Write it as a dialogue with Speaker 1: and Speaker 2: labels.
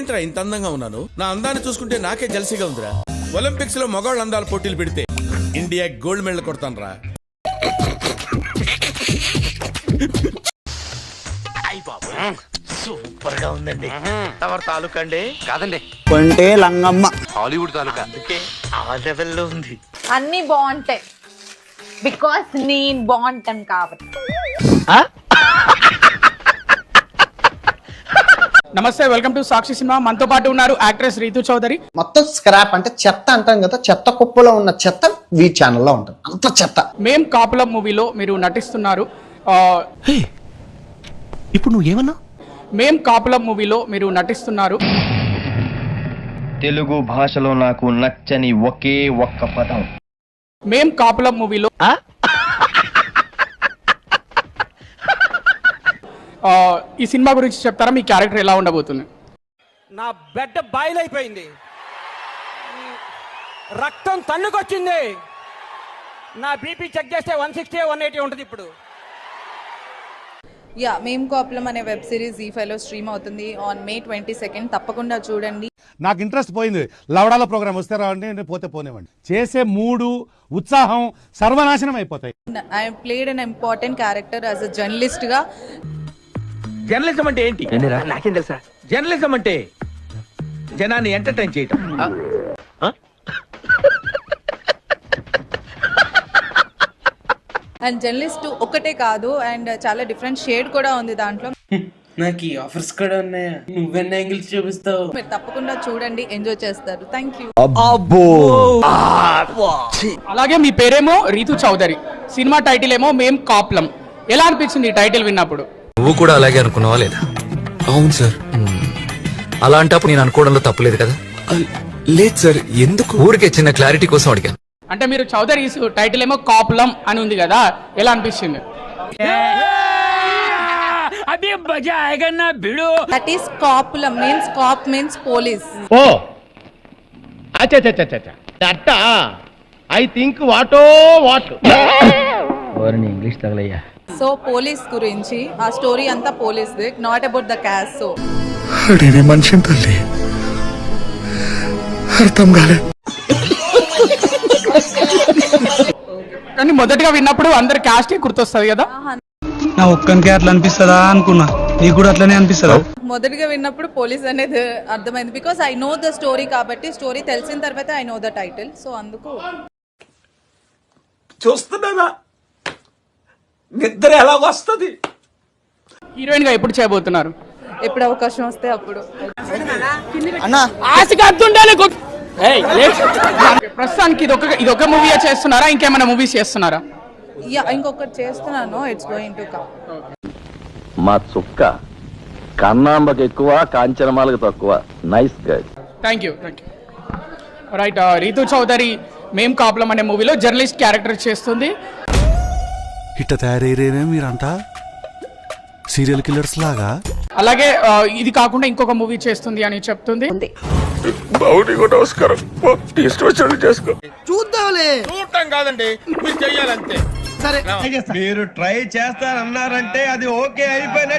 Speaker 1: ఏంట్రా ఇంత అందంగా ఉన్నాను? నా అందాన్ని చూసుకుంటే నాకే జలసిగా ఉందిరా. ఒలింపిక్స్ లో మగవాళ్ళ అందాల పోటీలు పెడితే ఇండియా గోల్డ్ మెడల్ కొడతాను రా.
Speaker 2: సూపర్ గా ఉందండి. ఎవరి తాలూకా అండి?
Speaker 3: కాదండి,
Speaker 4: కొంటే లంగమ్మ
Speaker 3: హాలీవుడ్ తాలూకా.
Speaker 2: అందుకే ఆ లెవెల్లో ఉంది.
Speaker 5: అన్ని బాగుంటాయి బికాస్ నేను బాగుంటాను కాబట్టి.
Speaker 6: నమస్తే, వెల్కమ్ టు సాక్షి సినిమా. మనతో పాటు ఉన్నారు యాక్ట్రెస్ రీతు చౌదరి.
Speaker 4: మొత్తం స్క్రాప్ అంటే చెత్త అంటాం కదా, చెత్త కుప్పలో ఉన్న చెత్త వీ ఛానల్లో ఉంటుంది, అంత చెత్త.
Speaker 6: మేం కాపులం మూవీలో మీరు నటిస్తున్నారు.
Speaker 7: ఇప్పుడు నువ్వు ఏమన్నా?
Speaker 6: మేం కాపులం మూవీలో మీరు నటిస్తున్నారు.
Speaker 8: తెలుగు భాషలో నాకు నచ్చని ఒకే ఒక్క పదం.
Speaker 6: మేం కాపులం మూవీలో ఈ సినిమా గురించి చెప్తారా? మీ క్యారెక్టర్ ఎలా ఉండబోతుంది?
Speaker 9: నా బెడ్ బాయిల్ అయిపోయింది, రక్తం తన్నుకొచ్చింది. నా బీపీ చెక్ చేస్తే 160 180 ఉంటుంది ఇప్పుడు.
Speaker 5: యా, మేం కాపులం అనే వెబ్ సిరీస్ ZEE5 లో స్ట్రీమ్ అవుతుంది ఆన్ May 22. తప్పకుండా చూడండి.
Speaker 7: నాకు ఇంట్రెస్ట్ పోయింది. లవడాల ప్రోగ్రామ్ వస్తే రావండి, పోతే పోనేవండి. చేసే మూడు ఉత్సాహం సర్వనాశనం అయిపోతాయి.
Speaker 5: I played an important character as a journalist గా.
Speaker 9: జర్నలిజం అంటే ఏంటి?
Speaker 2: నాకేం తెలుసా?
Speaker 9: జర్నలిజం అంటే జనాన్ని ఎంటర్టైన్ చేయటం.
Speaker 5: అండ్ జర్నలిస్ట్ ఒకటే కాదు, అండ్ చాలా డిఫరెంట్ షేడ్ కూడా ఉంది దాంట్లో.
Speaker 10: నాకు ఈ ఆఫర్స్ కూడా ఉన్నాయా? నువ్వెన్ని యాంగిల్స్ చూపిస్తావు?
Speaker 5: మీరు తప్పకుండా చూడండి, ఎంజాయ్ చేస్తారు. Thank you.
Speaker 6: అలాగే మీ పేరేమో రీతు చౌదరి, సినిమా టైటిల్ ఏమో మేం కాపులం. ఎలా అనిపించింది ఈ టైటిల్ విన్నప్పుడు?
Speaker 3: నువ్వు కూడా అలాగే అనుకున్నావా లేదా? అవును సార్. అలాంటప్పుడు నేను అనుకోవడంలో తప్పులేదు కదా? లేదు సార్. ఎందుకు? ఊరికే చిన్న క్లారిటీ కోసం అడిగాను.
Speaker 6: అంటే మీరు చౌదరి టైటిల్ ఏమో కాపులం అని ఉంది కదా, ఎలా అనిపించింది?
Speaker 5: దట్ ఈస్ కాపులం means cop means police.
Speaker 8: Oh అచ్చా ఐ థింక్ వాటో వాట్. ఇంగ్లీష్ తగలయ్యా.
Speaker 5: సో పోలీస్ గురించి ఆ స్టోరీ అంతా police, not about the caste. So
Speaker 7: మనిషి తల్లి అర్థం కాలే.
Speaker 6: కానీ మొదటిగా విన్నప్పుడు అందరు క్యాస్టే గుర్తొస్తుంది కదా.
Speaker 4: నా ఒక్కనికే అట్లా అనిపిస్తుందా అనుకున్నా, నీకు కూడా అట్లనే అనిపిస్తుందా?
Speaker 5: మొదటిగా విన్నప్పుడు పోలీస్ అనేది అర్థమైంది, because I know the story. కాబట్టి స్టోరీ తెలిసిన తర్వాత I know the title. So అందుకు
Speaker 10: చూస్తున్నానా నిద్ర ఎలా వస్తుంది?
Speaker 6: హీరోయిన్ గా ఎప్పుడు చేయబోతున్నారు?
Speaker 5: ఎప్పుడు అవకాశం వస్తే అప్పుడు.
Speaker 6: ప్రస్తుతానికి ఇదొక మూవీ చేస్తున్నారా, ఇంకేమైనా మూవీస్ చేస్తున్నారా?
Speaker 5: యా, ఇంకొకటి చేస్తున్నాను. It's going to come.
Speaker 8: మా చుక్క కన్నాంబకి ఎక్కువ, కాంచనమాలకు తక్కువ. Nice guide.
Speaker 6: Thank you. Right, Ritu Chowdary మేం కాపులం అనే మూవీలో జర్నలిస్ట్ క్యారెక్టర్ చేస్తుంది.
Speaker 7: ఇట్ట తయారయ్యేనే మీరంతా సీరియల్ కిల్లర్స్ లాగా.
Speaker 6: అలాగే ఇది కాకుండా ఇంకొక మూవీ చేస్తుంది అని చెప్తుంది.
Speaker 1: చూడటం కాదండి, మీరు చెయ్యాలంతే.
Speaker 8: మీరు ట్రై చేస్తారన్నారంటే అది ఓకే అయిపోయిన